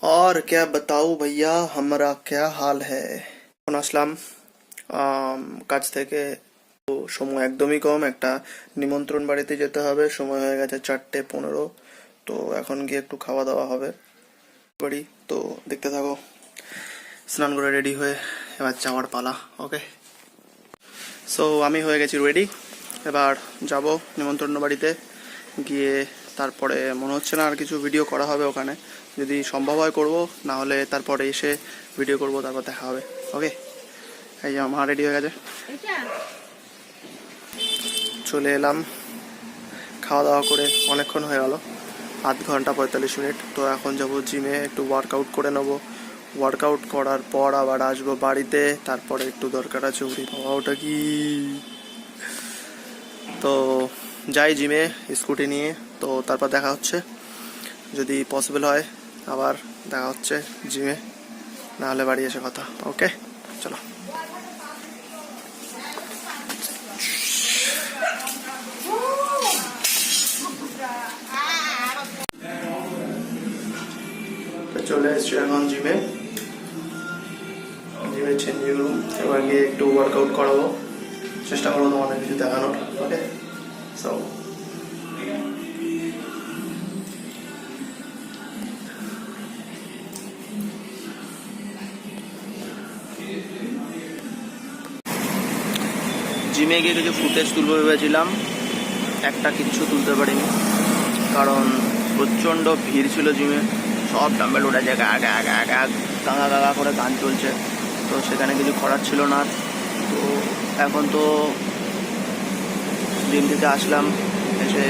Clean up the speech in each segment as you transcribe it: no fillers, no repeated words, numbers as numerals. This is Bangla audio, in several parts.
और क्या बताऊँ भैया, हमारा क्या हाल है। এখন আসলাম কাজ থেকে। তো সময় একদমই কম, একটা নিমন্ত্রণ বাড়িতে যেতে হবে, সময় হয়ে গেছে 4:15। তো এখন গিয়ে একটু খাওয়া দাওয়া হবে বাড়ি। তো দেখতে থাকো। স্নান করে রেডি হয়ে এবার যাওয়ার পালা। ওকে, সো আমি হয়ে গেছি রেডি। এবার যাব নিমন্ত্রণ বাড়িতে গিয়ে। তারপরে মনে হচ্ছে না আর কিছু ভিডিও করা হবে ওখানে, যদি সম্ভব হয় করব, না হলে তারপরে এসে ভিডিও করব, তারপর দেখা হবে। ওকে, এই যে মা রেডি হয়ে গেছে, চলে এলাম। খাওয়া দাওয়া করে অনেকক্ষণ হয়ে গেল, আধ ঘন্টা 45 মিনিট। তো এখন যাব জিমে, একটু ওয়ার্কআউট করে নেবো। ওয়ার্কআউট করার পর আবার আসবো বাড়িতে, তারপরে একটু দরকার আছে। উড়ি বাবা, ওটা কি! তো যাই জিমে স্কুটি নিয়ে। তো তারপর দেখা হচ্ছে, যদি পসিবল হয় আবার দেখা হচ্ছে জিমে, না হলে বাড়ি এসে কথা। ওকে, চলো। চলে এসছি এখন জিমে, জিমের চেঞ্জিং রুম। এবার গিয়ে একটু ওয়ার্কআউট করাবো, চেষ্টা করবো তোমাদের কিছু দেখানোর। ওকে, সো জিমে গিয়ে কিছু ফুটেজ তুলবো ভেবেছিলাম, একটা কিচ্ছু তুলতে পারিনি, কারণ প্রচণ্ড ভিড় ছিল জিমে। সব ডাম্বেল উঠেছে, গা গা গা গা গাগা গাগা করে গান চলছে। তো সেখানে কিছু করার ছিল না। তো এখন তো জিম থেকে আসলাম, এসে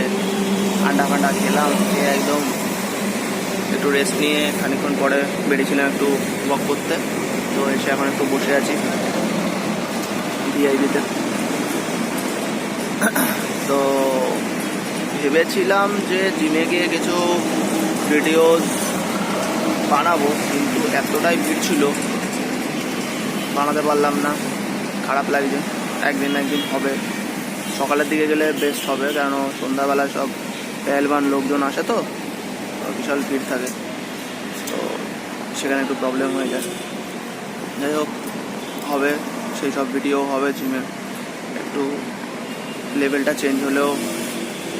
ঠান্ডা ফান্ডা খেলাম, খেয়ে একদম একটু রেস্ট নিয়ে খানিকক্ষণ পরে বেরিয়েছিলাম একটু ওয়াক করতে। তো এসে এখন একটু বসে আছি ভিআইপিতে। তো ভেবেছিলাম যে জিমে গিয়ে কিছু ভিডিওস বানাবো, কিন্তু এতটাই ভিড় ছিল বানাতে পারলাম না। খারাপ লাগছে। একদিন হবে, সকালের দিকে গেলে বেস্ট হবে, কারণ সন্ধ্যাবেলায় সব পেহেলবান লোকজন আসে, তো বিশাল ভিড় থাকে। তো সেখানে একটু প্রবলেম হয়ে যায়। যাই হোক, হবে সেই সব ভিডিও হবে জিমের। একটু লেভেলটা চেঞ্জ হলেও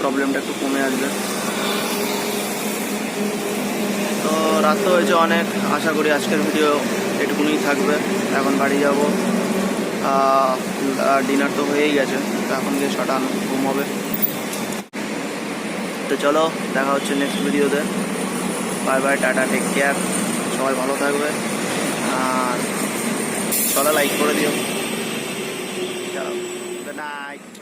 প্রবলেমটা একটু কমে আসবে। তো রাত তো হয়েছে অনেক, আশা করি আজকের ভিডিও এটুকুনি থাকবে। এখন বাড়ি যাব, ডিনার তো হয়েই গেছে, তো এখন গিয়ে শটান ঘুম হবে। তো চলো, দেখা হচ্ছে নেক্সট ভিডিওতে। Bye bye, tata, take care, সবাই ভালো থাকবে। আর চলো লাইক করে দিও। চলো, গুড নাইট।